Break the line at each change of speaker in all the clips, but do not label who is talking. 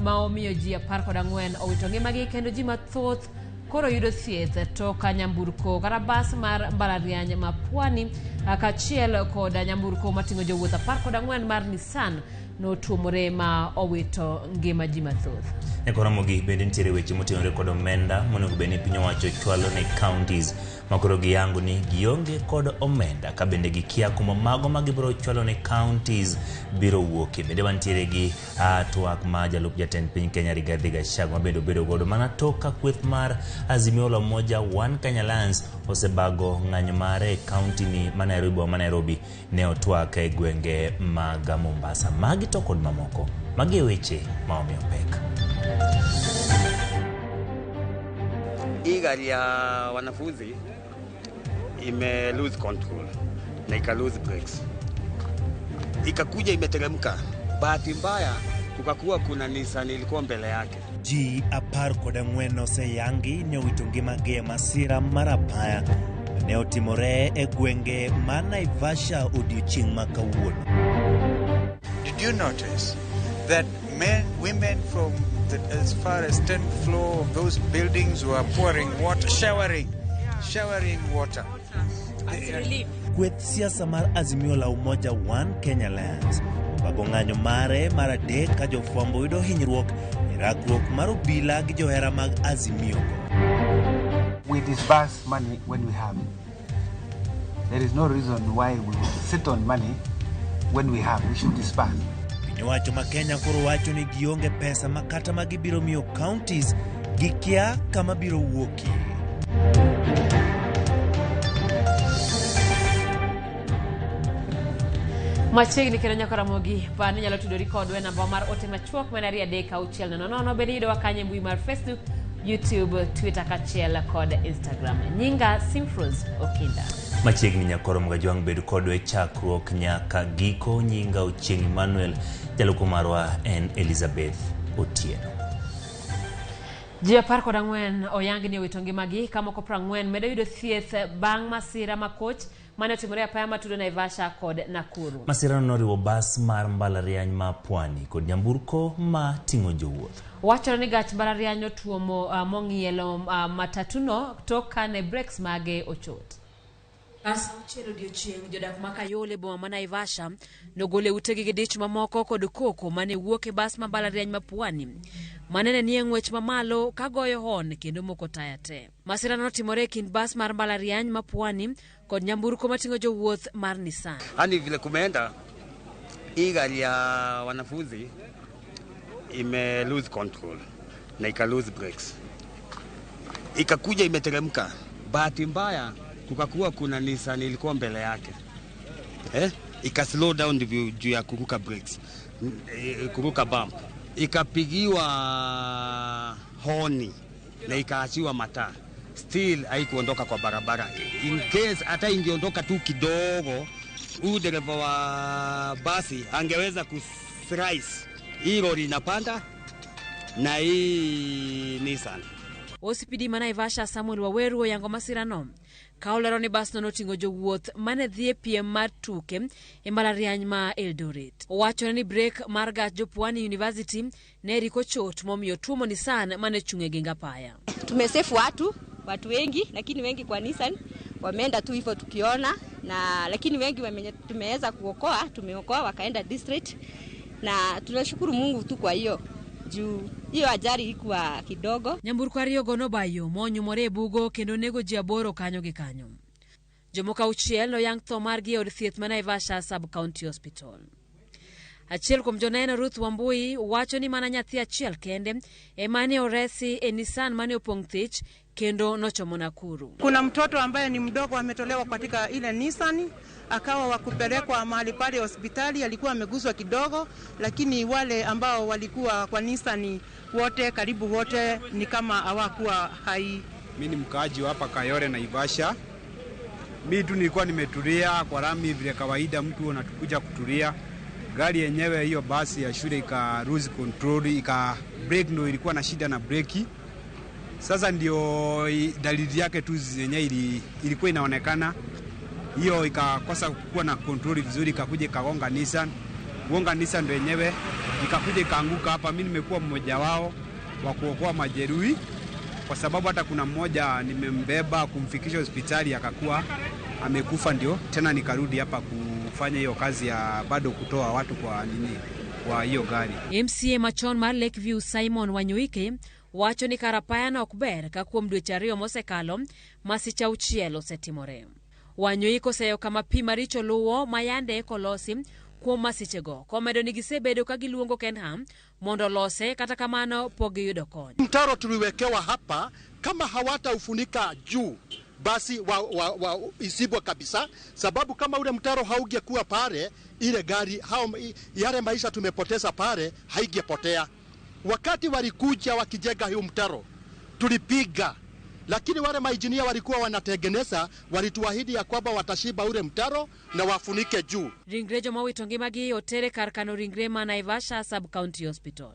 Maomiyo ji 14 owito ngimagi kendo ji mathoth koro yudo thieth to ka nyamburko kata bas mar mbalariany ma Pwani kachiel koda nyamburko mating'o jowuoth 14 mar Nissan notuomore ma owito ngima ji mathoth.
Ramogi bende nitiere weche motenore kod omenda monego bed ni piny owacho chwalo ne counties makoro giyango ni gionge kod omenda ka bende gikia kuma mago magibiro chwalo ne counties biro wuoke. Bende wantiere gi twak ma jalup jatend piny Kenya Rigathi Gachagua bende obedo godo mana toka kweth mar Azimio la Umoja One Kenya Alliance osebago ng'anyo mare county ni Nairobi ne otwak e gwenge mag Mombasa. Magi to kod mamoko magi weche maomiyo pek.
Hii gari ya wanafunzi ime lose control na ika lose brakes, ikakuja imeteremka. Bahati mbaya kukakuwa kuna Nissan ilikuwa mbele yake.
Ji 14 oseyangi ne owito ngimagi e masira mar apaya ne otimore e gwenge ma Naivasha odiochieng' ma kawuono.
Did you notice that women from as far as 10th floor of those buildings were pouring water, showering water?
Kweth siasa mar Azimio la Umoja One Kenya Alliance bago ng'anyo mare mar adek ka jofwambo yudo hinyruok e rakruok mar obila gi johera mag Azimio.
We disburse money when we have it. There is no reason why we sit on money when we have. We should disburse.
Wacho ma Kenya koro wacho ni gionge pesa makata magibiro miyo counties gikia kama biro wuoki.
Machiegni kendo nyako Ramogi pani nyalo tudori kodwa namba mar ote machuok manari adeka auchiel nono bende yudo wakanye mbui mar Facebook, YouTube, Twitter kachiel kod Instagram. Nyinga Simfros Okinda.
Machiegni nyakoro mgajwang bedo kodwe chakruok nyaka giko. Nyinga Ochieng' Emmanuel, jaluko marwa en Elizabeth Otieno.
Ji 14 oyangi ni owito ngimagi ka moko 40 medo yudo thieth bang' masira makoch mane otimore apaya matudo Naivasha kod Nakuru.
Masira noriwo bas mar mbalariany ma Pwani kod nyamburko ma ting'o jowuoth.
Wachore ni gach mbalariany otuomo mong'ielo matatuno toka ne brakes mage ochot. Asa uchelo odiochieng' jodak makayole boma ma Naivasha nogole utegi gi dich mamoko kod koko mane wuok e bas ma mbalariany ma Pwani manene ni ng'wech mamalo ka goyo hon kendo moko taya te. Masira notimore kind bas mar mbalariany ma Pwani kod nyamburko mating'o jowuoth mar Nissan.
Hani vile kumeenda, hii gari ya wanafunzi ime lose control na ika lose brakes, ikakuja imeteremka. Bahati mbaya kukakuwa kuna Nissan ilikuwa mbele yake, ika slow down juu ya kuruka brakes, kuruka bump, ikapigiwa honi na ikaachiwa mataa. Still haikuondoka kwa barabara. In case hata ingeondoka tu kidogo, huyu dereva wa basi angeweza kuslice hii lori inapanda na hii Nissan.
OCPD ma Naivasha Samuel Waweru oyango masirano kaolero ni bas noting'o jowuoth mane dhi e piem mar tuke e mbalariany ma Eldoret. Owacho ni break mar gach Pwani University ne riko chot momiyo tuomo Nissan mane chung'e ginga paya.
Tumesefu watu wengi, lakini wengi kwa Nissan wameenda tu hivyo tukiona, na lakini wengi tumeweza tumeokoa wakaenda district, na tunashukuru Mungu tu kwa hiyo. Juu hiyo ajali ilikuwa kidogo.
Nyamburko ariyo gono bayo monyumore bugo kendo nego ji 8 kanyo gi kanyo. Jomoka uchiel no yang tho margi od thieth ma Naivasha Sub County Hospital. Achiel kuom joneno Ruth Wambui wacho ni mana nyathi achiel kende emane oresi e Nissan mane opong' thich kendo nochomo Nakuru.
Kuna mtoto ambaye ni mdogo ametolewa katika ile Nissan akawa wakupelekwa mahali pale hospitali, alikuwa ameguswa kidogo, lakini wale ambao walikuwa kwa Nissan wote karibu wote ni kama hawakuwa hai.
Mimi ni mkaaji hapa Kayore Naivasha. Mimi tu nilikuwa nimetulia kwa lami vile kawaida mtu anatukuja kutulia. Gari yenyewe hiyo basi ya shule ika lose control, ika brake, ndio ilikuwa na shida na breki. Sasa ndio dalili yake tu zenyewe ilikuwa inaonekana. Hiyo ikakosa kuwa na control vizuri, ikakuja ikagonga Nissan kugonga Nissan ndio yenyewe ikakuja ikaanguka hapa. Mimi nimekuwa mmoja wao wa kuokoa majeruhi, kwa sababu hata kuna mmoja nimembeba kumfikisha hospitali akakuwa amekufa, ndio tena nikarudi hapa kufanya hiyo kazi ya bado kutoa watu kwa hiyo gari.
MCA machon mar Lakeview Simon Wanyoike wacho ni karapayano okber ka kuom dweche ariyo mosekalo masicha auchiel osetimore. Wanyoike oseyo kama pi maricho luwo mayande kolosi kuom masichego, komedo ni gisebedo ka giluongo KenHa mondo lose, kata kamano pok giyudo kony.
Mtaro tuliwekewa hapa, kama hawataufunika juu basi isibwa kabisa, sababu kama ule mtaro haungekuwa pale, ile gari yale maisha tumepoteza pale haigepotea. Wakati walikuja wakijenga hiyo mtaro tulipiga, lakini wale mainjinia walikuwa wanatengeneza, walituahidi ya kwamba watashiba ule mtaro na wafunike juu.
Ringre joma wito ngimagi otere kar kano ringre ma Naivasha Sub County Hospital.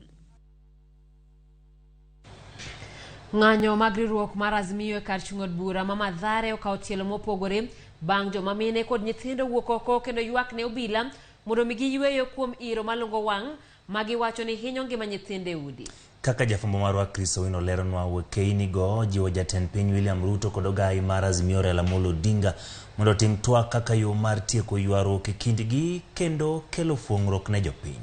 Ng'anyo mag riwruok mar Azimio e kar chung' od bura ma Mathare okawo tielo mopogore bang' joma mine kod nyithindo wuok oko kendo ywak ne obila mondo mi giyweyo kuom iro malungo wang' ma giwacho ni hinyo ngima nyithinde udi.
Kaka jafumbo marwa Chris Owino leronwa Weche go jiwo jatend piny William Ruto kod ogai mar Azimio Raila Amolo Odinga mondo tim twak kaka yo mar tieko ywaruok e kindgi kendo kelo fuong'ruok ne jopiny.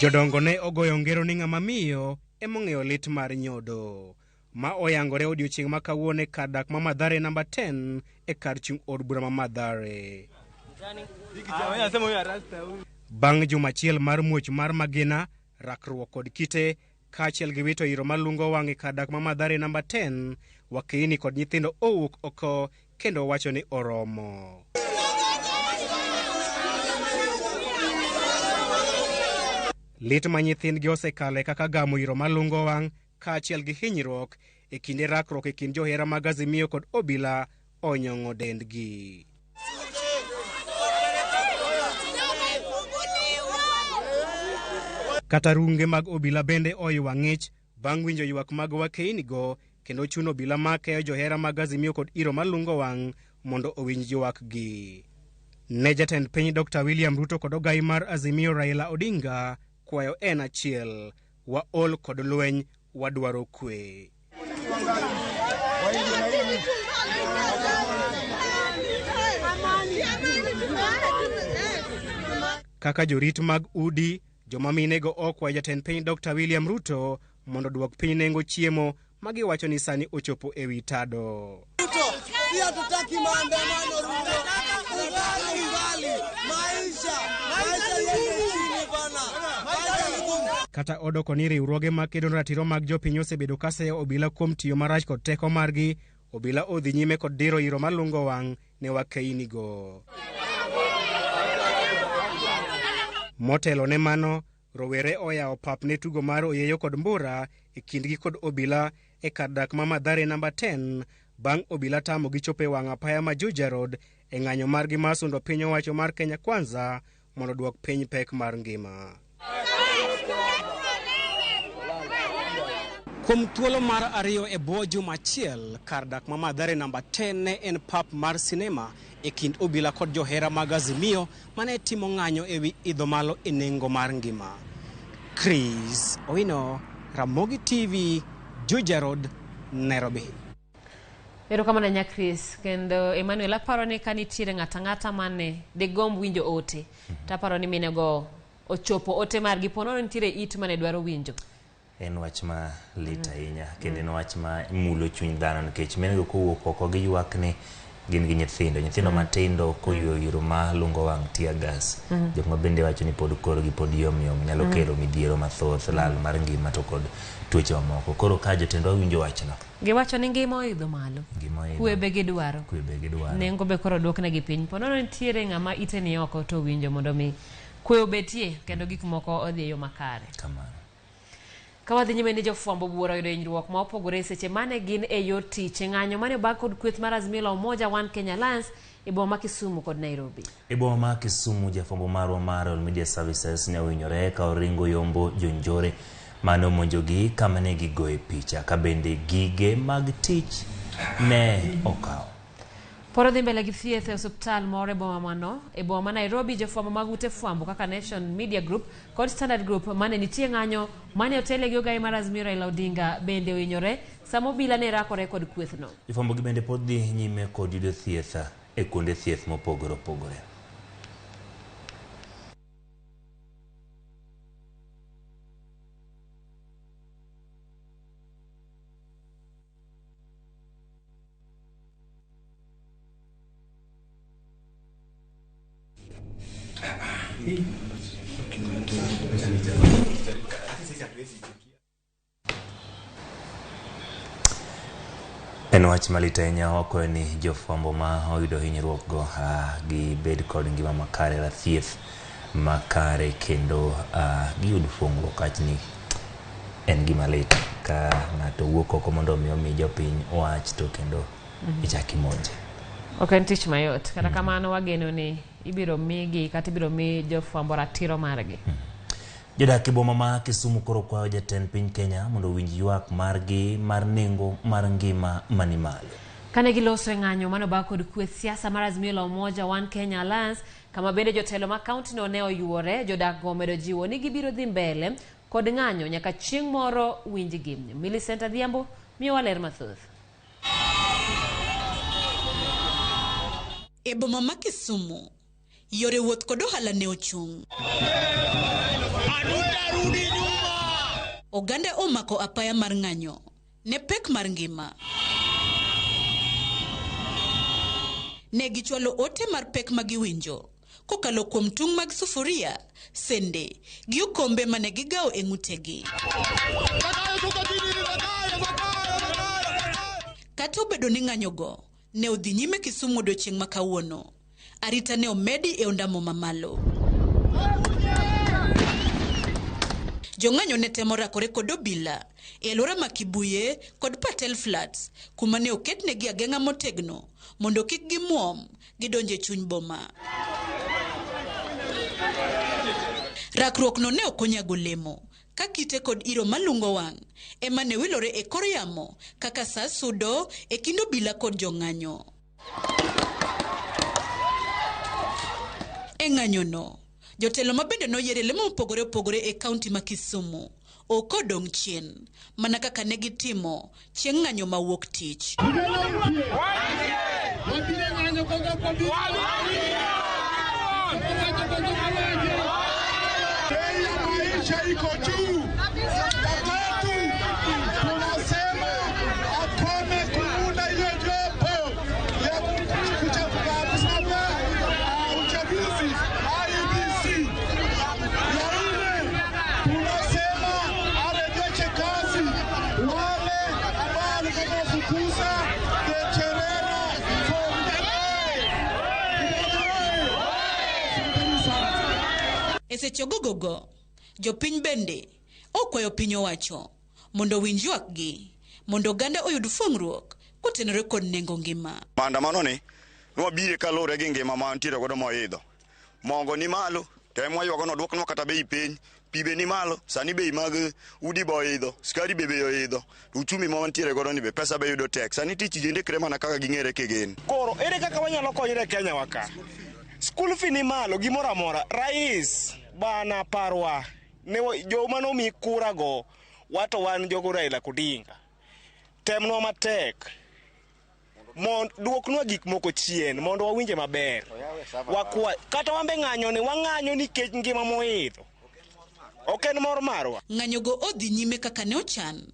Jodongo ne ogoyo ngero ni ng'ama miyo emong'eyo lit mar nyodo, ma oyangore odiochieng' ma kawuono kar dak ma Mathare namba 10 e kar chung' od bura ma Mathare. Bang' juma achiel mar muoch mar magina, rakruok kod kite, kaachiel gi wito iro malungo wang'e kar dak ma Mathare namba 10, Weche kod nyithindo owuok oko kendo wacho ni oromo. Lit ma nyithindgi osekale kaka gamo iro malungo wang' kaachiel gi hinyruok e kinde rakruok e kind johera mag Azimio kod obila onyong'o dendgi. Kata runge mag obila bende oywa ng'ich bang' winjo ywak mag Weche go kendo chuno obila make johera mag Azimio kod iro malungo wang' mondo owinj ywakgi. Ne jatend piny Dr. William Ruto kod ogai mar Azimio Raila Odinga kwayo en achiel, waol kod lweny, wadwaro kwe. Kaka jorit mag udi, joma minego okwayo jatend piny Dr. William Ruto mondo duok piny nengo chiemo ma giwacho ni sani ochopo e wi tado.
Pia tutaki maandamano Ruto. Maisha yende chini bana.
Kata odoko ni riwruoge mag kedo ratiro mag jopiny osebedo ka seyo obila kuom tiyo marach kod teko margi, obila odhi nyime kod diro iro malungo wang' ne Weche go. Motelo ne mano, rowere oyawo pap ne tugo mar oyeyo kod mbura e kindgi kod obila e kar dak ma Mathare namba 10 bang' obila tamo gichopo e wang' apaya ma Juja Road e ng'anyo margi mar sundo piny owacho mar Kenya Kwanza mondo duok piny pek mar ngima. Kuom thuolo mar ariyo e bwo juma achiel, kar dak ma Mathare namba 10 ne en pap mar sinema e kind obila kod johera mag Azimio mane timo ng'anyo e wi idho malo e nengo mar ngima. Chris Owino, Ramogi TV, Juja Road, Nairobi.
Erokamano nya Chris, kendo Emmanuel aparo ni kanitiere ng'ata mane de gomb winjo ote, taparo ni minego ochopo ote margi ponono nitiere it mane dwaro winjo.
En wach ma lit ahinya, kendo en wach ma mulo chuny dhano nikech minego kowuok oko gi ywak ni gin gi nyithindo matindo koyuo iro ma lungo wang' tear gas. Joma bende wacho ni pod korgi pod yom nyalo kelo midhiero mathoth, lal mar ngima to kod tuoche mamoko. Koro ka jotendwa winjo wachno,
giwacho ni ngima oidho malo, kwe be gidwaro, nengo be koro duoknegi piny. Ponono nitiere ng'ama ite ni oko to winjo mondo mi kwe obetie kendo gik moko odhi yo makare.
Kamano.
Kawadhi nyime ni jofwambo buora yudo hinyruok ma opogore seche mane gin e yor tich ng'anyo mane bag kod kweth mar Azimio la Umoja One Kenya Alliance e boma ma Kisumu kod Nairobi.
E boma ma Kisumu, jafwambo marwa mar All Media Services ne ohinyore ka oringo yombo jonjore mane omonjogi kama ne gigoye picha ka bende gige mag tich ne okaw.
Poro dhi mbele gi thieth e osiptal moro e boma mano e boma ma Nairobi. Jofwambo mag ute fwambo kaka Nation Media Group kod Standard Group mane nitie ng'anyo mane otele gi ogai mar Azimio Raila Odinga bende ohinyore sama obila ne rakore kod kwethno.
Jofwambo gi bende pod dhi nyime kod yudo thieth e kuonde thieth mopogore opogore. En wach malit ahinya wakoyo ni jofwambo ma oyudo hinyruok go gi bed kod ngima makare ra thieth makare kendo giyud fuong'ruok wachni en gima lit ka ng'ato wuok oko mondo omi jopiny wach to kendo ichaki monje.
Ok en tich mayot kata kamano wageno ni ibiro migi kata ibiro mi jofwambo ratiro margi.
Jodak e boma ma Kisumu koro kwayo jatend piny Kenya mondo winj ywak margi mar nengo mar ngima mani malo.
Kane giloso e ng'anyo mano ba kod kweth siasa mar Azimio la Umoja One Kenya Alliance kama bende jotelo ma kaunti no ne oyuore, jodak go medo jiwo ni gibiro dhi mbele kod ng'anyo nyaka chieng' moro winjgi. Millicent Adhiambo miyo waler mathoth.
E boma ma Kisumu yore wuoth kod ohala ne ochung'. Oganda omako apaya mar ng'anyo ne pek mar ngima. Ne gichwalo ote mar pek magiwinjo kokalo kuom tung' mag sufuria, sende gi okombe mane gigawo e ng'utegi. Kata obedo ni ng'anyo go ne odhi nyime Kisumu odiochieng' ma kawuono, arita ne omedi e ondamo mamalo. Jong'anyo ne temo rakore kod obila e alwora ma Kibuye kod Patel Flats kuma ne oketnegi ageng'a motegno mondo kik gimuom gidonje chuny boma. Rakruok no ne okonyago lemo ka kite kod iro malungo wang' ema ne wilore e kor yamo kaka sa sudo e kind obila kod jong'anyo. E ng'anyo no jotelo mabende noyiere lemo mopogore opogore e kaunti ma Kisumu okodong' chien mana kaka ne gitimo chieng' ng'anyo ma wuok tich. Eseche gogogo, jopiny bende okwayo piny owacho mondo winj ywakgi mondo oganda oyud fuong'ruok kotenore kod nengo ngima.
Maandamano ni nwabire kalure gi ngima ma antiere godo moidho. Mogo ni malo, tem waywago no duoknwa kata bei piny. Pibe ni malo, sani bei mag udi boidho, skari bebe oidho. Uchumi ma wantiere godo ni be pesa be yudo tek. Sani tich jende kre mana kaka ging'ere kegen.
Koro ere kaka wanyalo konyre Kenya waka? School fee ni malo gimoro amora. Rais bana parwa ne joma nomi kura go wato wan jogo Raila Odinga. Temnwa matek. Duoknwa gik moko chien mondo wawinje maber. Wakwa kata wambe ng'anyo ni wang'anyo nikech ngima moidho. Ok en mor marwa.
Ng'anyo go odhi nyime kaka ne ochan.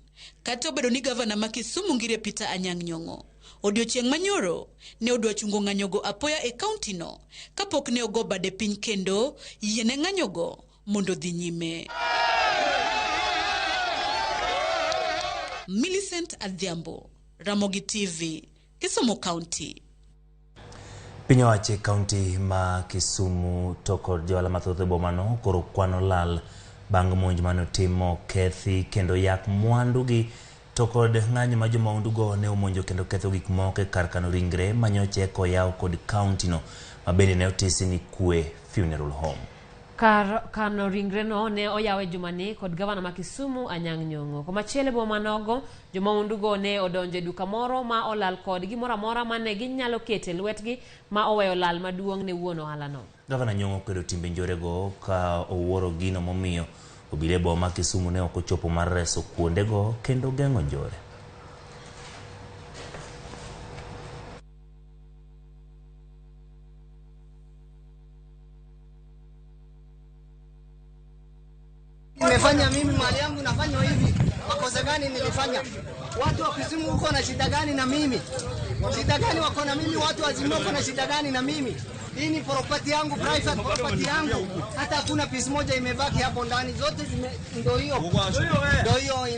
Kata obedo ni gavana ma Kisumu Ngire Peter Anyang' Nyong'o odiochieng' manyoro ne odwa chungo ng'anyo go apoya e kaunti no kapok ne ogo bade piny kendo yiene ng'anyo go mondo dhi nyime. Millicent Adhiambo, Ramogi TV, Kisumu County.
Piny owacho e kaunti ma Kisumu to kod johala mathoth e bomano koro kwano lal bang' monj mane otimo kethi kendo yak mwandugi to kod ng'anyo ma jomaundu go ne omonjo kendo ketho gik moko e kar kano ringre manyoche koyaw kod kaunti no ma bende ne otisi ni Kwe Funeral Home.
Kano ringreno ne oyawe jumani kod gavana ma Kisumu Anyang' Nyong'o. Komachielo boma nogo joma undugo ne odonje duka moro ma olal kod gimoro amora mane ginyalo kete lwetgi ma oweyo lal maduong' ne wuon ohala no.
Gavana Nyong'o kwedo timbe njorego ka owuoro gino momiyo obile boma ma Kisumu ne ok ochopo mar reso kuondego kendo geng'o njore.
Nimefanya mimi mali yangu nafanya hivi. Makosa gani nilifanya? Watu wa Kisumu uko na shida gani na mimi? Shida gani wako na mimi? Watu wa Zimu uko na shida gani na mimi? Hii ni property yangu, private property yangu. Hata hakuna piece moja imebaki hapo ndani. Zote ndio hiyo. Ndio hiyo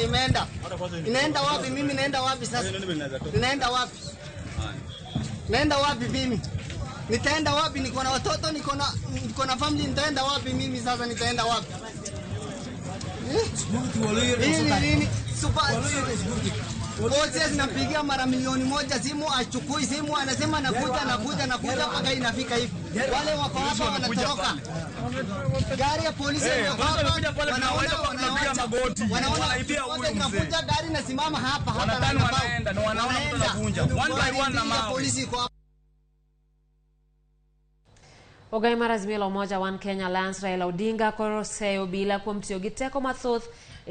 imeenda. Inaenda wapi? Mimi naenda wapi sasa? Ninaenda wapi? Naenda wapi mimi? Nitaenda wapi? Niko na watoto, niko na family, nitaenda wapi mimi sasa? Nitaenda wapi? Nini? Super. Bosi anapigia mara milioni moja simu, achukui simu, anasema nakuja mpaka inafika hivi. Wale wako hapa wanatoroka. Gari ya polisi wanaona magoti. Wanaibia gari na simama hapa wanaenda na wanaona mtu anavunja. One by one na mawe. Polisi kwa
Ogai marazimio moja One Kenya Alliance Raila Odinga koroseo bila kuom tiyo gi teko mathoth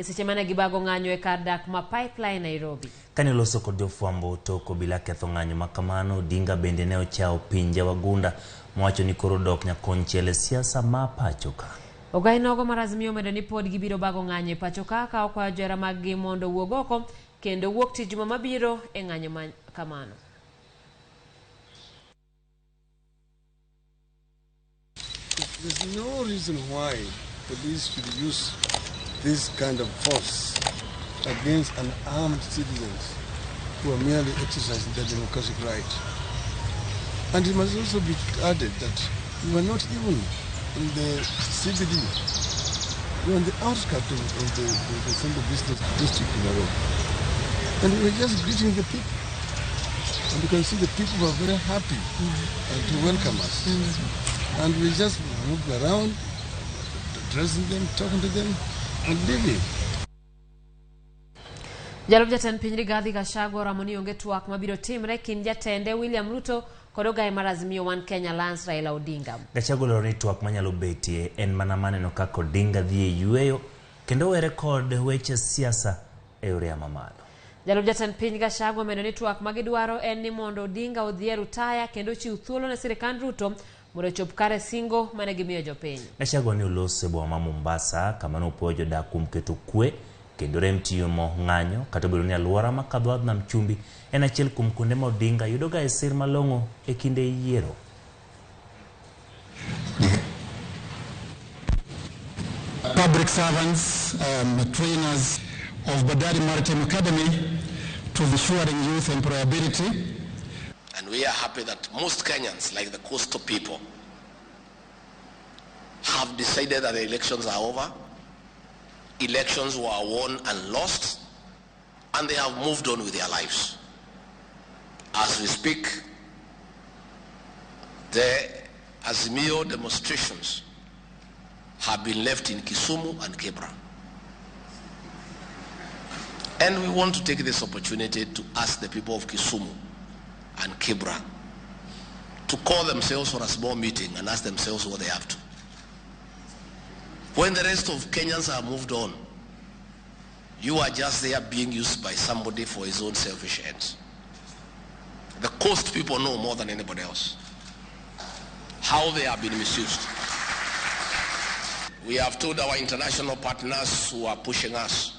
seche mane gibago ng'anyo e kar dak ma Pipeline Nairobi.
Kane loso kod jofwambo toko bila ketho ng'anyo makamano, Odinga bende ne ochao pinje wagunda mowacho ni koro dok nyakonchiel siasa ma pachoka.
Ogai nogo marazimio medo ni pod gibiro bago ng'anyo e pachoka ka okwayo johera mag-gi mondo wuog oko kendo wuok tich juma mabiro e ng'anyo makamano.
There's no reason why police should use this kind of force against unarmed citizens who are merely exercising their democratic right. And it must also be added that we were not even in the CBD. We were on the outskirts of the central business district in Nairobi. And we were just greeting the people. And you can see the people were very happy to welcome us. And we just moved around, addressing them, talking to them, and leaving.
Jalub jatend piny Rigathi Gachagua ramoni onge twak mabiro timre kind jatende William Ruto kod ogai marazimio One Kenya Alliance Raila Odinga.
Gachagua lero ni twak manyalo betie en mana maneno kaka Odinga dhi e yueyo kendo were kod weche siasa e yore mamalo.
Jalub jatend piny Gachagua medo ni twak magidwaro en ni mondo Odinga odhi e rutaya kendo chiw thuolo ne sirikand Ruto mondo chop kare singo mane gimiyo jopiny.
Gachagua ni olose boma Mombasa kama ne opuoyo jodak kuom keto kwe kendo rem tiyo mo ng'anyo kata bedo ni alwora ma kadho nam chumbi en achiel kuom kuonde ma Odinga yudoga e sir malong'o e kinde yiero.
Public servants, trainers of Badari Maritime Academy to ensuring youth employability.
And we are happy that most Kenyans, like the coastal people, have decided that the elections are over. Elections were won and lost, and they have moved on with their lives. As we speak, the Azimio demonstrations have been left in Kisumu and Kibra. And we want to take this opportunity to ask the people of Kisumu and Kibra to call themselves for a small meeting and ask themselves what they have to. When the rest of Kenyans are moved on, you are just there being used by somebody for his own selfish ends. The coast people know more than anybody else how they have been misused. We have told our international partners who are pushing us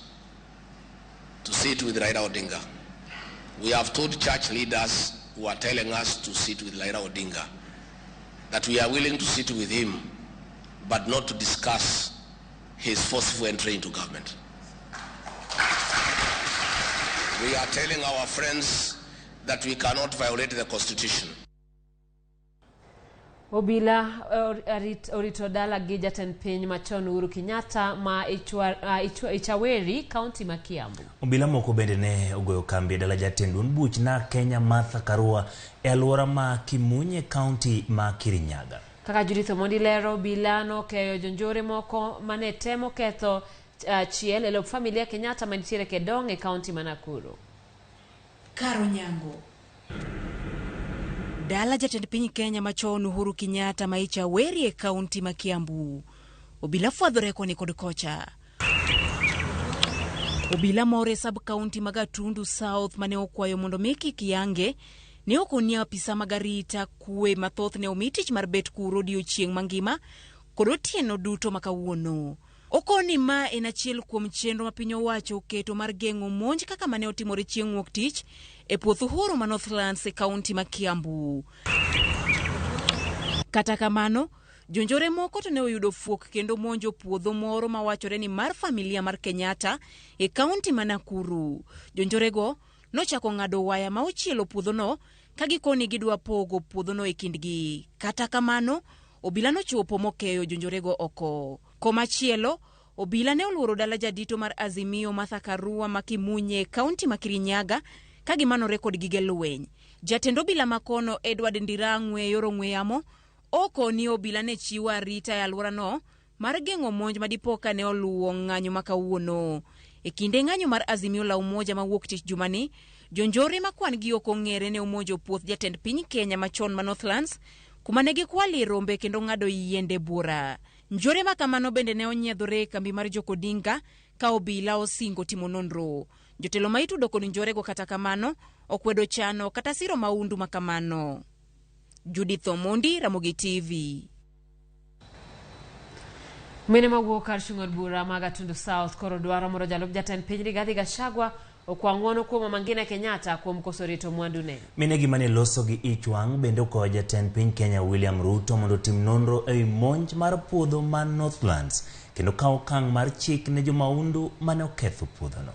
to sit with Raila Odinga. We have told church leaders who are telling us to sit with Raila Odinga that we are willing to sit with him, but not to discuss his forceful entry into government. We are telling our friends that we cannot violate the constitution.
Obila orito dala gi jatend piny machon Uhuru Kenyatta ma Ichaweri County ma Kiambu.
Obila moko bende ne ogoyo kambi dala jatend buch na Kenya Martha Karua e alwora ma Kimunye County ma Kirinyaga.
Kaka Judith Omondi lero bilano keyo jonjore moko mane temo ketho chiel elo familia Kenyatta manitiere Kedong e kaunti ma Nakuru.
Karo Nyango. Dala jatend piny Kenya machon Uhuru Kenyatta maicha weri e kaunti ma Kiambu. Obila fwadhore koni kod kocha. Obila more sub kaunti Magatundu South mane okwayo mondo meki kiyange ne okonia apisa magarita kwe mathoth ne omitich mar bet kuro odiochieng' mangima kod otieno duto makawuono. Okoni ma en achiel kuom chenro ma piny owacho keto mar geng'o monj kaka mane otimore chieng' wuok tich e puoth Uhuru ma Northlands e kaunti ma Kiambu. Kata kamano, jonjore moko to ne oyudo fuok kendo monjo puodho moro ma wachore ni mar familia mar Kenyatta e kaunti ma Nakuru. Jonjorego nochako ng'ado waya ma ochielo puodhono ka gikoni gidwa pogo puodhono e kindgi. Kata kamano, obila nochopo mokeyo jonjorego oko. Komachielo, obila ne oluoro dala jadito mar Azimio Martha Karua makimunye kaunti ma Kirinyaga ka gimanore kod gige lweny. Jatend obila makono Edward Ndirang'we yoro ng'we yamo oko ni obila ne chiwo arita e alworano mar geng'o monj madipoka ne oluwo ng'anyo makawuono. E kinde ng'anyo mar Azimio la Umoja mawuok tich jumani, jonjore makwan gi ok ong'ere ne omonjo puoth jatend piny Kenya machon ma Northlands kuma ne gikwali rombe kendo ng'ado yiende bura. Njore makamano bende ne onyiedhore kambi mar Jokodinga ka obila osingo timo nonro. Jotelo ma itudo kod njorego kata kamano okwedo chano kata siro maundu makamano. Judith Omondi, Ramogi TV.
Mine mawuok kar chung'od bura Magatundu South koro dwaro moro jalup jatend piny Rigathi Gachagua okwang'wono kuom mangina Kenyatta kuom koso rito mwandune.
Mine gi mane loso gi ichwang' bende okoyo jatend piny Kenya William Ruto mondo tim nonro e monj mar puodho man Northlands kendo kawo okang' mar chik ne jomaundu mane oketho puodhono.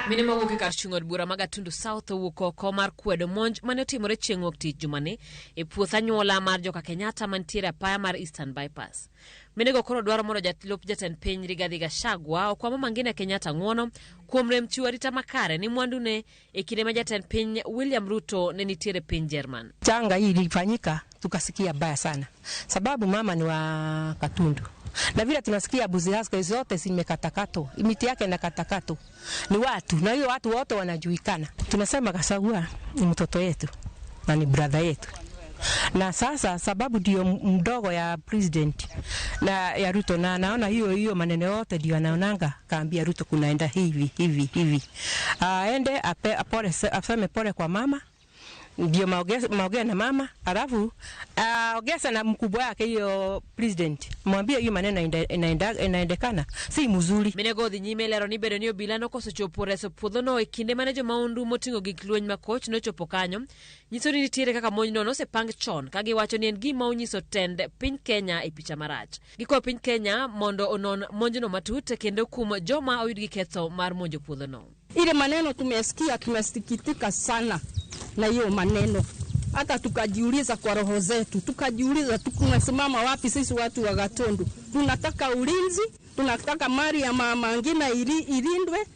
Mine mawuok kar chung'od bura Magatundu South owuok oko mar kwedo monj mane otimore chieng' wuok tich jumani e puoth anyuola mar joka Kenyatta mantiere apaya mar Eastern Bypass. Mine go koro dwaro mondo jatlup jatend piny Rigathi Gachagua okwamo mangina Kenyatta ng'wono kuom rem chiwo arita makare ni mwandune e kinde ma jatend piny William Ruto ne nitiere piny German.
Janga hili ilifanyika tukasikia baya sana sababu mama ni wa Katundu. Na vile tunasikia buziaska zote zimekatakato, miti yake na katakato. Ni watu, na hiyo watu wote wanajulikana. Tunasema Gachagua ni mtoto yetu na ni brother yetu. Na sasa sababu ndio mdogo ya president na ya Ruto na naona hiyo maneno yote ndio anaonanga kaambia Ruto kunaenda hivi. Aende afanye pole kwa mama. Ndio maongea na mama alafu ongeza na mkubwa wake hiyo president mwambie hiyo maneno inaendekana si mzuri.
Minego dhi nyime lero ni bedo ni obila nokoso chopo reso puodhono e kinde manejo maundu moting'o gik lweny makoch nochopo kanyo nyiso ni nitiere kaka monjno nosepang chon ka giwacho ni en gima onyiso tend piny Kenya e picha marach. Giko piny Kenya mondo onon monjno matut kendo kum joma oyud gi ketho mar monjo puodhono.
Ile maneno tumesikia tumesikitika sana na hiyo maneno. Hata tukajiuliza kwa roho zetu, tukajiuliza tunasimama wapi sisi watu wa Gatundu. Tunataka ulinzi, tunataka mali ya mama ngina ilindwe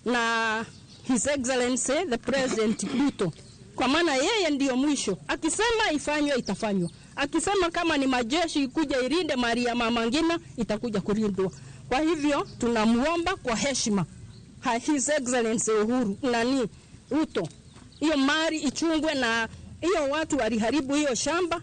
na His Excellency the President Ruto. Kwa maana yeye ndio mwisho. Akisema ifanywe itafanywa. Akisema kama ni majeshi ikuja ilinde mali ya mama ngina itakuja kulindwa. Kwa hivyo tunamuomba kwa heshima His Excellency Uhuru Ruto. Hiyo mali ichungwe na hiyo watu waliharibu hiyo shamba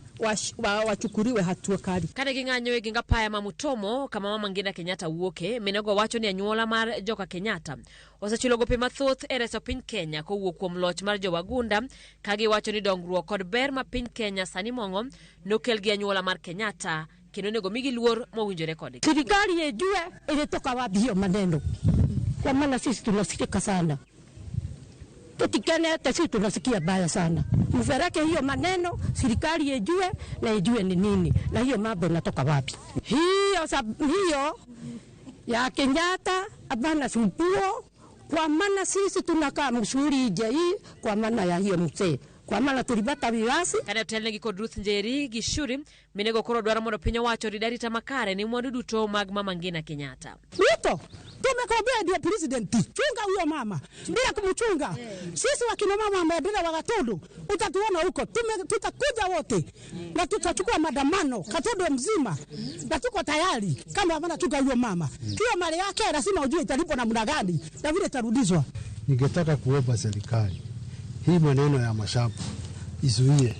wachukuriwe hatua kali.
Kane ging'anyo ginga paya mamutomo kama mama ngina Kenyatta wuoke minego wacho ni anyuola mar joka Kenyatta osechulo gope mathoth e reso piny Kenya kowuok kuom loch mar jowagunda kagi wacho ni dongruok kod ber ma piny Kenya sani mong'o nokel gi anyuola mar Kenyatta kendo nego migi luor mowinjore kodgi.
Serikali yejue ilitoka wapi hiyo maneno. Kwa maana sisi tunasikia sana. Tutikane hata sisi tunasikia baya sana. Mfereke hiyo maneno, serikali yejue na yejue ni nini. Na hiyo mambo inatoka wapi. Hiyo ya Kenyatta abana sumpuo kwa maana sisi tunakaa msuri hii kwa maana ya hiyo mzee.
kwa maana tulipata viwasi.
Kana telnegi kod Ruth Njeri Gishuri minego koro dwaro mondo piny owacho ridari tamakare ni mwandu duto mag Mama Ngina Kenyatta.
Ruto tumekombea ndio president, chunga huyo mama bila kumchunga. Sisi wakina mama wamebeba Wagatundu, utatuona huko, tutakuja wote na tutachukua maandamano Gatundu mzima, na tuko tayari kama wanachunga huyo mama. Hiyo mali yake lazima ujue italipo namna gani na vile tarudishwa.
Ningetaka kuomba serikali hii maneno ya mashamba izuie,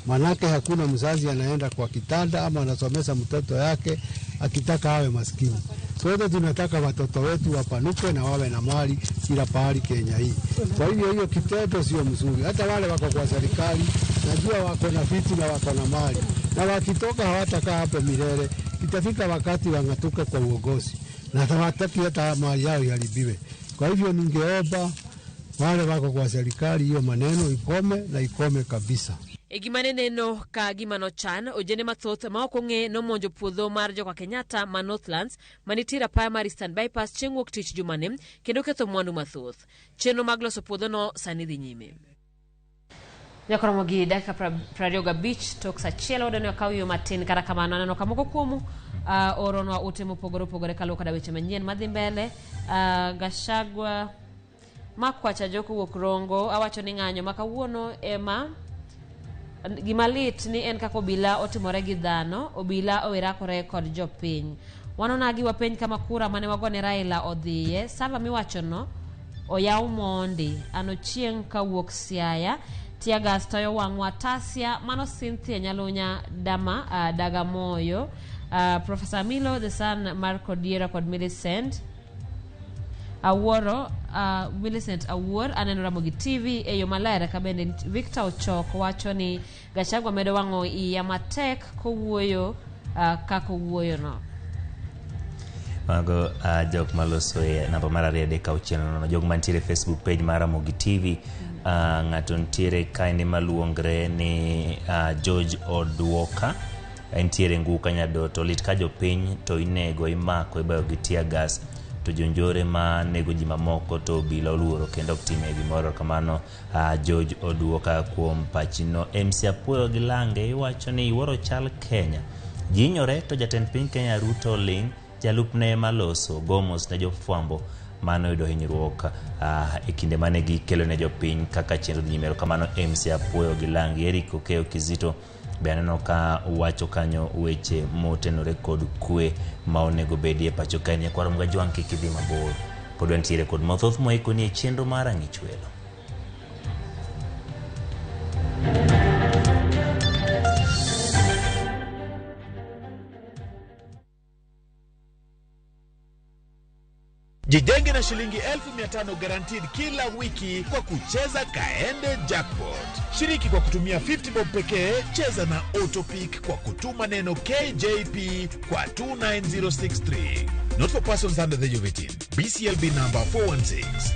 manake hakuna mzazi anaenda kwa kitanda ama anasomesha mtoto yake akitaka awe maskini. Sote tunataka watoto wetu wapanuke na wawe na mali kila pahali Kenya hii. Kwa hivyo hiyo kitendo sio mzuri. Hata wale wako kwa serikali najua wako na vitu na wako na mali, na wakitoka hawatakaa hapo milele. Itafika wakati wangatuke kwa uongozi na hawataki hata mali yao iharibiwe. Kwa hivyo ningeomba wale wako kwa serikali hiyo maneno ikome na ikome kabisa.
Egimaneneno ka gimano chan ojene mathoth ma okong'e nomonjo puodho mar joka Kenyatta ma Northlands manitira paya mar Eastern Bypass chieng' wuok tich jumane kendo ketho mwandu mathoth. Chenro mag loso puodho no sani dhi nyime. Ramogi dakika 25 tok saa achiel wadwani wakaw yo matin kata kamano aneno ka moko kuomu oronwa ute mopogore opogore kaluwo koda weche manyien madhi mbele. Gachagua makwacha joko wuok Rongo awacho ni ng'anyo makawuono ema gimalit ni en kako obila otimore gi dhano, obila owirakore kod jopiny. Wanonagi wapeny kama kura mane wagone Raila odhiye, sava miwacho no oyaw mondi ano chieng' kawuok Siaya. Tiagas toyo wang'wa Tasia mano Cynthia Nyalunya Dama Dagamoyo, Professor Milo the son Marco Diera kod Millicent Awuoro, Millicent Awuor aneno Ramogi TV eyo malera kabende Victor Ochok wacho ni Gachagua medo wang'o iya matek kowuoyo kako wuoyo no.
Mago jok maloso e namba mar 3 no jok mantiere Facebook page mar Ramogi TV. Ng'ato ntiere kaini maluongre ni George Odwoka entiere ngu kanyadoto lit ka jopiny to inego imako ibayo gi tear gas to jonjore ma nego ji mamoko to bila oluoro kendo time gimoro kamano. George Odwoka kuom pachino. MC Apuoyo gi Lange iwacho ni iworo chal Kenya jinyore to jatend piny Kenya Ruto ling jalupne maloso gomos ne jofwambo mano yudo hinyruok e kinde mane gikelo ne jopiny kaka chenro nyimero kamano. MC Apuoyo gi Lange. Eric Okeo Kizito be aneno ka wacho kanyo weche motenore kod kwe ma onego bedie pacho kae ni kwaro mga jwang' kik idhi mabor pod wantiere kod mathoth moikoni e chenro mar Ang'ich Welo.
Jijenge na shilingi 1500 guaranteed kila wiki kwa kucheza Kaende Jackpot. Shiriki kwa kutumia 50 bob pekee, cheza na Autopic kwa kutuma neno KJP kwa 29063. Not for persons under the age of 18. BCLB number 416.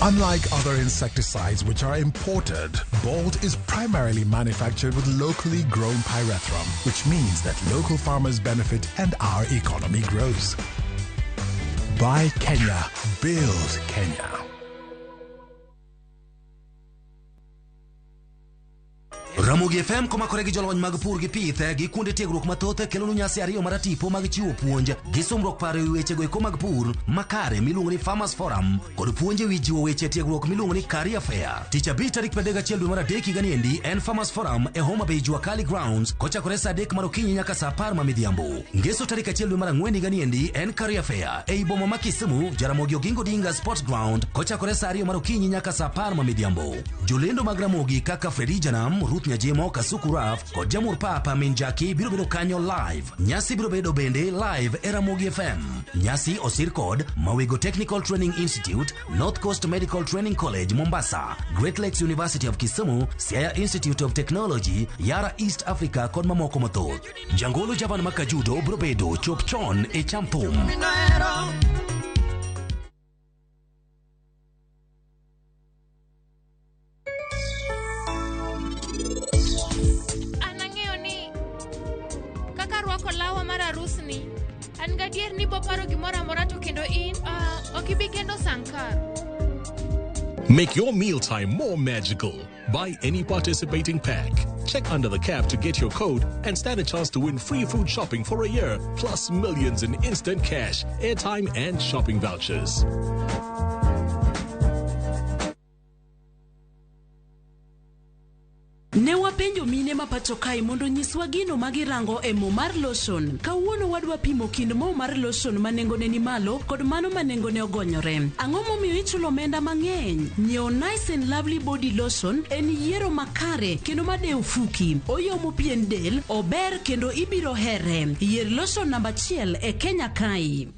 Unlike other insecticides which are imported, Bolt is primarily manufactured with locally grown pyrethrum, which means that local farmers benefit and our economy grows. Buy Kenya, build Kenya.
Ramogi FM komakore gi jolony mag pur gi pith gi kuonde tiegruok mathoth kelo nyasi ariyo mar tipo mag chiwo puonj gi somruok paro e weche go mag pur makare miluongo ni Farmers Forum kod puonje wi jiwo weche tiegruok miluongo ni Career Fair. Tich abich tarik 31 dwe mar adek higa niendi en Farmers Forum e Homa Bay Jua Kali Grounds kochakore saa 3 mar okinyi nyaka saa 10 ma midhiambo. Ngeso tarik 1 dwe mar ang'wen higa niendi en Career Fair e boma ma Kisumu Jaramogi Oginga Odinga Sports Ground kochakore saa 2 mar okinyi nyaka saa 10 ma midhiambo. Jolendo mag Ramogi kaka Fredi Janam, Ruth Nyajemo, Kasuku Raf kod Jamur Papa Minjaki biro bedo kanyo live. Nyasi biro bedo bende live e Ramogi FM. Nyasi osir kod Mawego Technical Training Institute, North Coast Medical Training College Mombasa, Great Lakes University of Kisumu, Siaya Institute of Technology, Yara East Africa kod mamoko mathoth. Jangolo Javan Makajudo biro bedo chop chon e Champum.
An gadier ni boparo gimoro amora to kendo in okibi kendo sankar.
Make your mealtime more magical. Buy any participating pack. Check under the cap to get your code and stand a chance to win free food shopping for a year, plus millions in instant cash, airtime, and shopping vouchers.
Ne wapenjo mine ma pacho kae mondo nyiswa gino magirango e mo mar lotion. Kawuono wadwa pimo kind mo mar lotion manengone ni malo kod mano manengone ogonyore. Ang'o momiyo ichulo omenda mang'eny? Nyiew Nice and Lovely Body Lotion en yiero makare kendo madeo fuki. Oyomo pien del, ober kendo ibiro here. Yier lotion namba 1 e Kenya kae.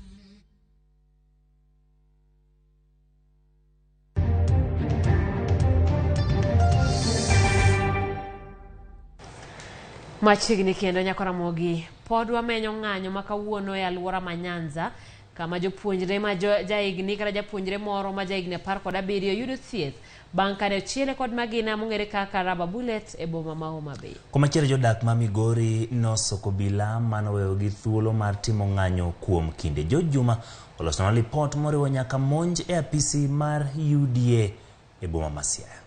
Machiegni kendo nyako Ramogi pod wamenyo ng'anyo makawuono e alwora ma Nyanza kama jopuonjre ma jaigni kata japuonjre moro ma jaigni 17 yudo thieth bang' kane ochiele kod magina mong'ere kaka rubber bullet e boma ma Homa Bay.
Komachielo jodak ma Migori nosoko obila manoweyogi thuolo mar timo ng'anyo kuom kinde. Jojuma olosona lipot moriwo nyaka monj e apisi mar UDA e boma ma Siaya.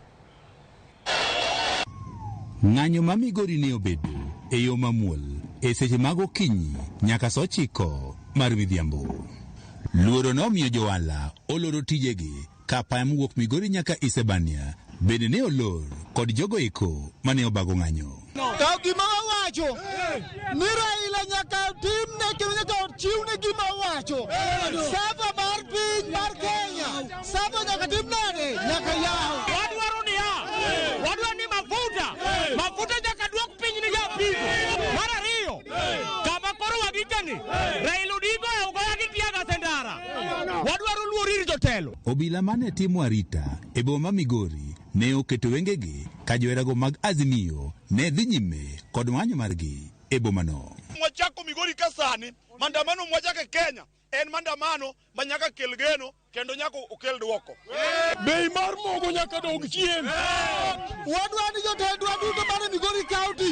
Ng'anyo ma Migori ne obedo e yo mamuol e seche mag okinyi nyaka saa 9 mar midhiambo. Luoro nomiyo johala oloro tijegi ka apaya mowuok Migori nyaka Isebania bende ne olor kod jogo eko mane obago ng'anyo.
Gima wawacho ni Raila nyaka timne nyaka ochiwne gima wawacho. Sava mar piny mar Kenya sava nyaka timnade nyaka yaw.
Wadwaro ni wadwaro ni mafuta nyaka duok piny ni japigo. Mar ariyo kama koro wagiteni Raila Odinga ogoya gi tiaga sendara. Wadwaro luor ir jotelo.
Obila mane timo arita e boma Migori ne oketo wengegi ka joerago mag Azimio ne dhi nyime kod ng'anyo margi e bomano.
Mwachako Migori kasani mandamano mwachake Kenya en mandamano manyaka kel geno kendo nyaka okel duoko.
Bei mar mogo nyaka dog chien. Wadwani jotendwa duto mar Migori County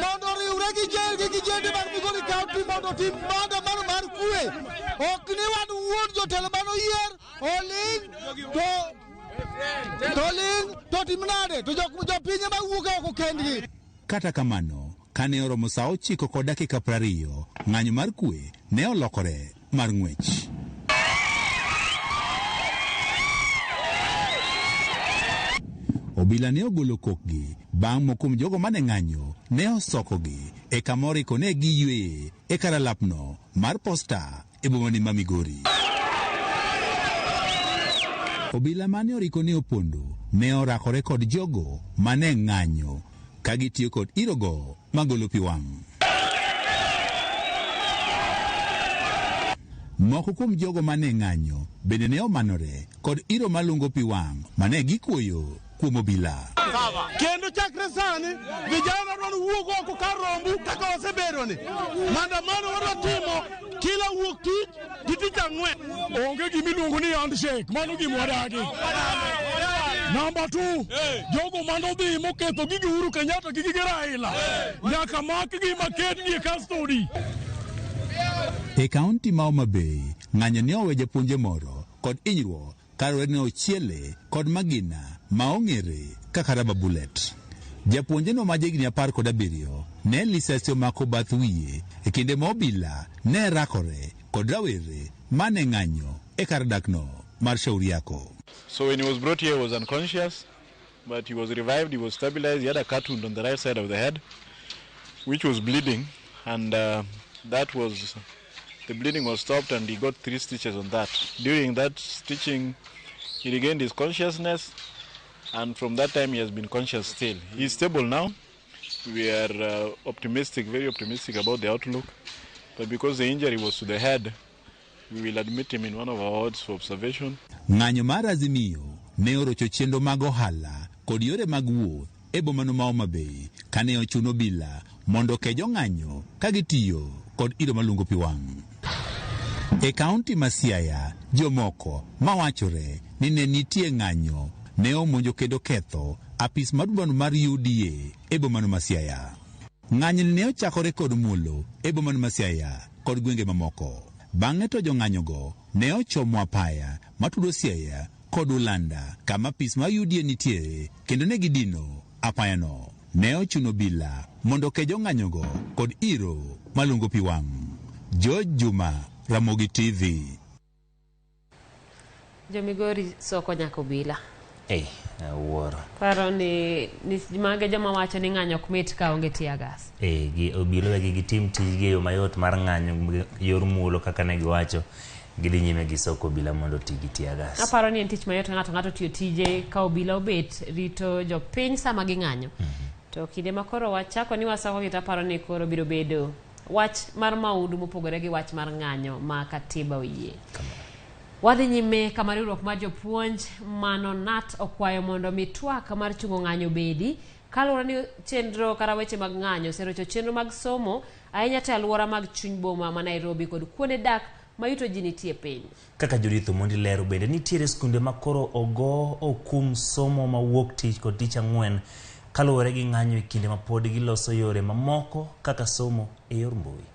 mondo riwre gi jende mag Migori County mondo tim mandamano mar kwe. Ok ni wan wuon jotelo mano yier oling to timnade to jopinye mawuok oko kendgi.
Kata kamano kane oromo saa 9 kod dakika 20 ng'anyo mar kwe ne olokore mar ng'wech. Obila ne ogolo kokgi bang' moko kuom jogo mane ng'anyo ne osokogi e kamoriko ne giyueye e karalapno mar posta e bomani ma Migori. Obila mane oriko ne opondo ne orakore kod jogo mane ng'anyo ka gitiyo kod irogo magolo pi wang'. Moko kuom jogo mane ng'anyo bende ne omanore kod iro malungo pi wang' mane gikuoyo kuom obila.
Kendo chakre sani vijana wan wuok oko kar rombu kaka wasebedo ni. Mandamano wadwa timo kila wuok tich gi tich ang'wen. Onge gimiluongo ni handshake, mano gima wadagi. Namba 2, jogo manodhi moketho gigi Uhuru Kenyatta gi gigi Raila nyaka makgi maketgi e custody.
E kaunti ma Homa Bay, ng'anyo ne owe japuonje moro kod hinyruok karore ne ochiele kod magina ma ong'ere kaka rubber bullet. Japuonje no ma jahigni 17 ne lisasi omako bath wiye e kinde ma obila ne rakore kod rawere mane ng'anyo e kar dakno mar Shauriako.
So when he was brought here, he was unconscious, but he was revived, he was stabilized. He had a cut wound on the right side of the head, which was bleeding, and the bleeding was stopped, and he got 3 stitches on that. During that stitching, he regained his consciousness, and from that time he has been conscious still. He's stable now. We are optimistic, very optimistic about the outlook, but because the injury was to the head, we will admit him in one of our wards for observation.
Ng'anyo mar Azimio ne orocho chenro mag ohala kod yore mag wuoth e bomano ma Homa Bay kane ochuno obila mondo kejo ng'anyo ka gitiyo kod iro malungo pi wang'. E kaunti ma Siaya, jomoko mawachore ni ne nitie ng'anyo ne omonjo kendo ketho apis maduong' mar UDA e bomano ma Siaya. Ng'anyo ne ochakore kod mulo e bomano ma Siaya kod gwenge mamoko. Bang'e to jong'anyogo ne ochomo apaya matudo Siaya kod Ulanda kama pis ma UDA nitiere kendo ne gidino apayano. Ne ochuno bila mondo ke jong'anyogo kod iro malungo pi wang'. George Juma, Ramogi TV.
Jomigori soko nyako bila.
Wuoro.
Paro ni mage joma wacho ni ng'anyo ok mit ka onge tia gas.
Obilo gi tim tijgi yo mayot mar ng'anyo yor mulo kaka ne giwacho gidhi nyime gi soko bila mondo tigi tia gas.
Aparo ni en tich mayot ng'ato tiyo tije ka obila obet rito jopiny sama gi ng'anyo. To kinde makoro wachako ni wasako kita paro ni koro biro bedo wach mar maudu mopogore gi wach mar ng'anyo ma katiba oyie. Wadhi nyime kama riwruok mar jopuonj mano NAT okwayo mondo mitwak mar chungo ng'anyo bedi kaluwore ni chenro kara weche mag ng'anyo serocho chenro mag somo ahinya te alwora mag chuny boma ma Nairobi kod kuonde dak ma yuto ji nitie piny.
Kaka Judith Omondi lero bende nitiere skunde makoro ogo okum somo mawuok tich kod tich ang'wen kaluwore gi ng'anyo e kinde ma pod giloso yore mamoko kaka somo e yor mbui.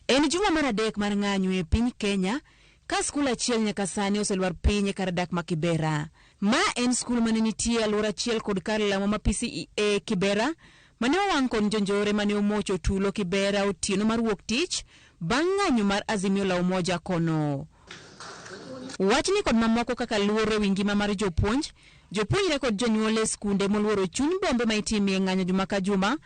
En juma mar adek mar ng'anyo e piny Kenya ka skul achiel nyaka sani oselwar piny e kar dak ma Kibera. Ma en skul mane nitie alwora achiel kod kar lamo ma PCEA Kibera mane owang' kod jonjore mane omocho tulo Kibera otieno mar wuok tich bang' ng'anyo mar Azimio la Umoja kono. Wachni kod mamoko kaka luoro wi ngima mar jopuonjre kod jonyuol e skunde moluoro chuny bombe ma itimie ng'anyo juma ka juma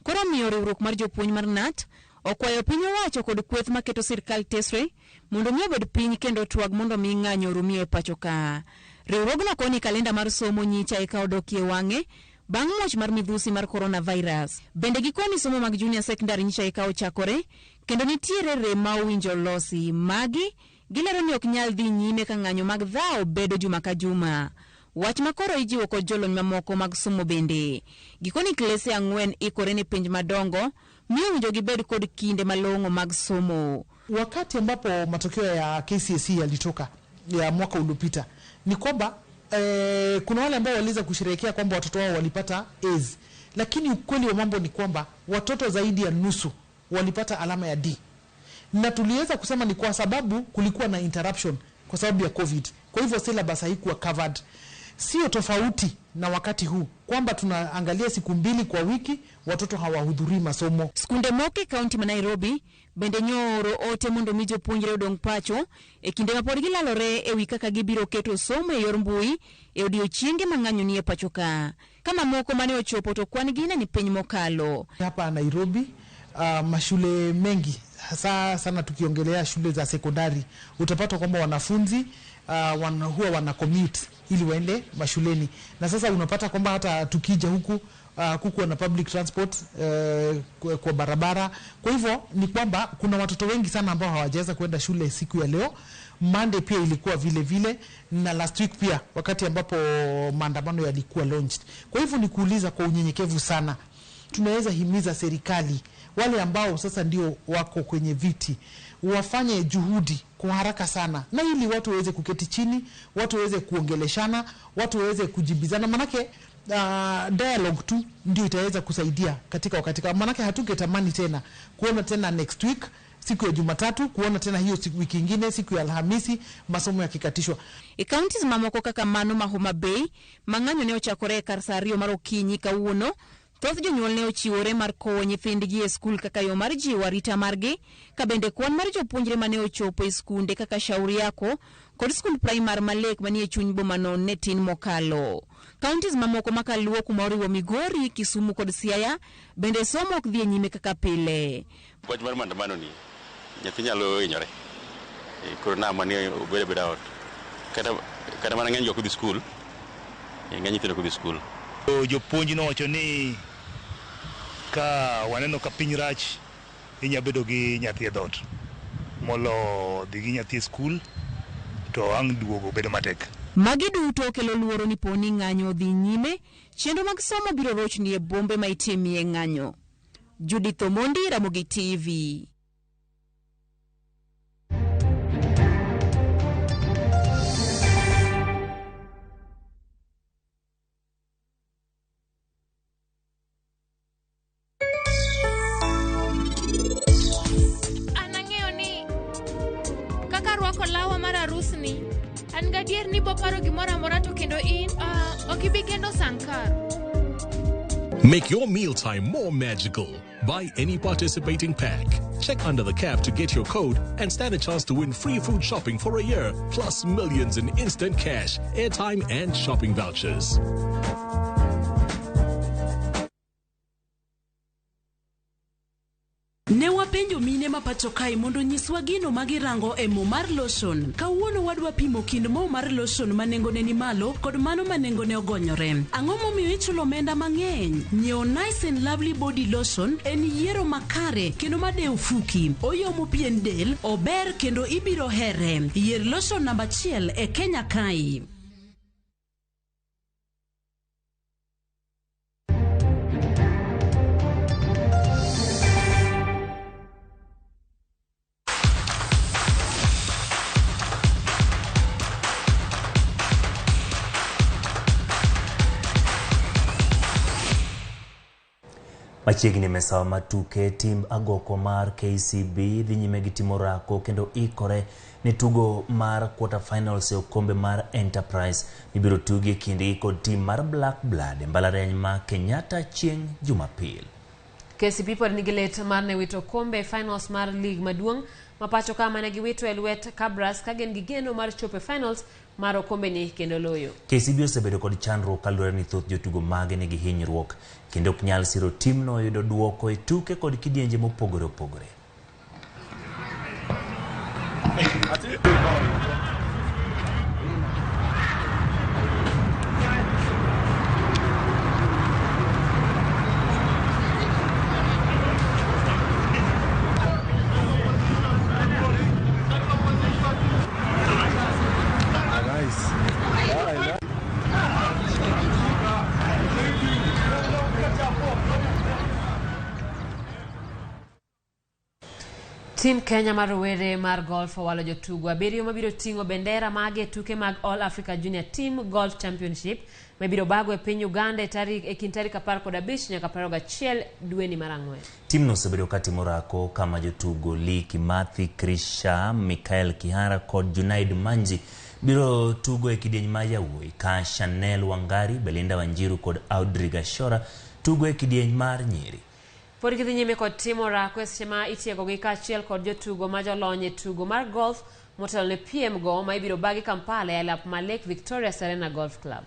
koro miyo riwruok mar jopuonj mar NAT okwayo piny owacho kod kweth maketo sirkal tesre mondo mi obed piny kendo twag mondo mi ng'anyo rumie pacho ka. Riwruogno koni kalenda mar somo nyicha eka odokie wang'e bang' muoch mar midhusi mar coronavirus. Bende gikoni somo mag junior secondary nyicha eka ochakore kendo nitiere rem ma owinjo losi magi gilero ni ok nyal dhi nyime ka ng'anyo mag dhao bedo juma ka juma. Wach makoro ijiwo kod jolony mamoko mag somo bende. Gikoni klese 4 ikore ne penj madongo miyo winjo gibed kod kinde malong'o mag somo.
Wakati ambapo matokeo ya KCSE yalitoka ya mwaka uliopita ni kwamba kuna wale ambao waliweza kusherehekea kwamba watoto wao walipata A's, lakini ukweli wa mambo ni kwamba watoto zaidi ya nusu walipata alama ya D, na tuliweza kusema ni kwa sababu kulikuwa na interruption kwa sababu ya COVID. Kwa hivyo syllabus haikuwa covered. Sio tofauti na wakati huu kwamba tunaangalia siku 2 kwa wiki watoto hawahudhurii masomo.
Skunde moke kaunti ma Nairobi bende nyoro ote mondo mi jopuonjre odong pacho e kinde ma pod gilalore e wi kaka gibiro keto somo e yor mbui e odiochienge ma ng'anyo nie pacho ka. Kama moko mane ochopo to kwan gine ni piny mokalo.
Hapa Nairobi mashule mengi hasa sana tukiongelea shule za sekondari utapata kwamba wanafunzi huwa wana commute ili waende mashuleni, na sasa unapata kwamba hata tukija huku kukuwa na public transport kwa barabara. Kwa hivyo ni kwamba kuna watoto wengi sana ambao hawajaweza kwenda shule siku ya leo. Monday pia ilikuwa vile na last week pia wakati ambapo maandamano yalikuwa launched. Kwa hivyo ni kuuliza kwa unyenyekevu sana, tunaweza himiza serikali wale ambao sasa ndio wako kwenye viti wafanye juhudi kwa haraka sana, na ili watu waweze kuketi chini, watu waweze kuongeleshana, watu waweze kujibizana, manake dialogue tu ndio itaweza kusaidia katika wakati kama, manake hatugetamani tena kuona tena next week siku ya Jumatatu, kuona tena hiyo wiki nyingine siku ya Alhamisi masomo yakikatishwa.
Counties mamoko kaka mano ma Homa Bay mang'anyo ne ochakore kar saa 2 mar okinyi kawuono. Thoth jonyuol ne ochiwore mar kowo nyithindgi e skul kaka yo mar jiwo arita margi, ka bende kwan mar jopuonjre mane ochopo e skunde kaka Shauri Yako kod skund primar Malek manie chuny bomano ne tin mokalo. Counties mamoko makaluo kuma oriwo Migori, Kisumu kod Siaya bende somo ok dhi nyime kaka pile.
Wach mar maandamano ni nyathi nyalo hinyore koro na mane obeda ot kata mana ng'eny ok dhi skul, ng'eny nyithindo ok dhi skul.
Jopuonj nowacho ni ka waneno ka piny rach inya bedo gi nyathi e dhot molo dhi gi nyathi e skul to ang' duogo bedo matek.
Magi duto kelo luoro ni poni ng'anyo dhi nyime, chenro mag somo biro rochni e bombe ma itimie ng'anyo. Judith Omondi, Ramogi TV.
dusni. An gadier ni boparo gimora amora to kendo in okibigendo sankar.
Make your mealtime more magical. Buy any participating pack. Check under the cap to get your code and stand a chance to win free food shopping for a year, plus millions in instant cash, airtime, and shopping vouchers.
Ne wapenjo mine ma pacho kae mondo nyiswa gino magirango e mo mar lotion. Kawuono wadwa pimo kind mo mar lotion manengone ni malo kod mano manengone ogonyore. Ang'o momiyo ichulo omenda mang'eny? Nyiewo Nice and Lovely Body Lotion en yiero makare kendo madeo fuki. Oyomo pien del, ober kendo ibiro here. Yier lotion namba 1 e Kenya kae.
Machiegni mesawa matuke tim agoko mar KCB dhi nyime gi timo rako kendo ikore ni tugo mar quarter finals e okombe mar Enterprise ibiro tugi kindi kod tim mar Black Blood mbalariany ma Kenyatta chieng' Jumapil.
KCB pod nigi let mar ne wito kombe finals mar league maduong' mapacho kama ne giwito e lwet Cabras ka gin gi geno mar chope finals mar okombe ni kendo loyo.
KCB osebedo kod chandruok kaluwore ni thoth jotugo mage nigi hinyruok kendo ok nyal siro timno yudo duoko e tuke kod kidienje mopogore opogore.
Team Kenya mar rowere mar golf owalo jotugo abiriyo mabiro ting'o bendera mage tuke mag All Africa Junior Team Golf Championship mabiro bago e piny Uganda e kind tarik 15 nyaka 21 dwe ni mar Ang'wen.
Timno osebedo katimo rako kama jotugo Lee Kimathi, Krisha, Mikael Kihara kod Junaid Manji biro tugo e kidieny ma yawuoyi ka Chanel Wangari, Belinda Wanjiru kod Audrey Gashora tugo e kidieny mar nyiri.
Pod gidhi nyime kod timo rako e seche ma itiego gi kaachiel kod jotugo ma jolony e tugo mar golf motelo ne piem go ma ibiro bagi Kampala e alap ma Lake Victoria Serena Golf Club.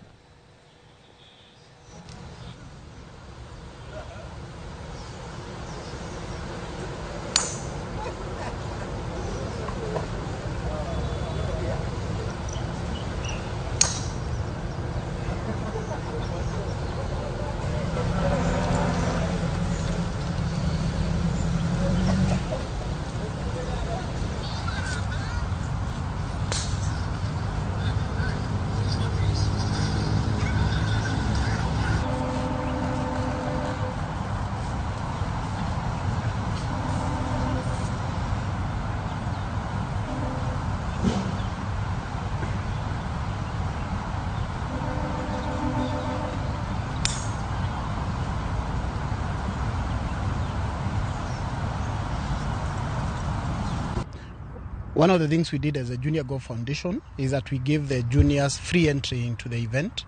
One of the things we did as a Junior Golf Foundation is that we gave the juniors free entry into the event,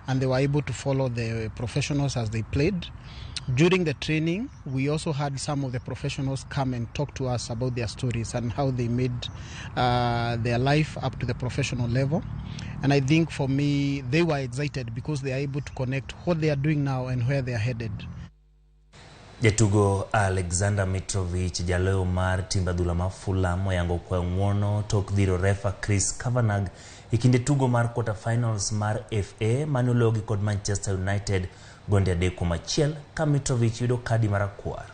and they were able to follow the professionals as they played. During the training, we also had some of the professionals come and talk to us about their stories and how they made their life up to the professional level. And I think for me, they were excited because they are able to connect what they are doing now and where they are headed.
Jatugo Alexander Mitrovic jaleo mar timba dhula ma Fulham oyango kwa ng'wono tok dhiro refa Chris Kavanagh ikinde tugo mar quarter finals mar FA manologi kod Manchester United gonde 3-1 ka Mitrovic yudo kadi marakwar.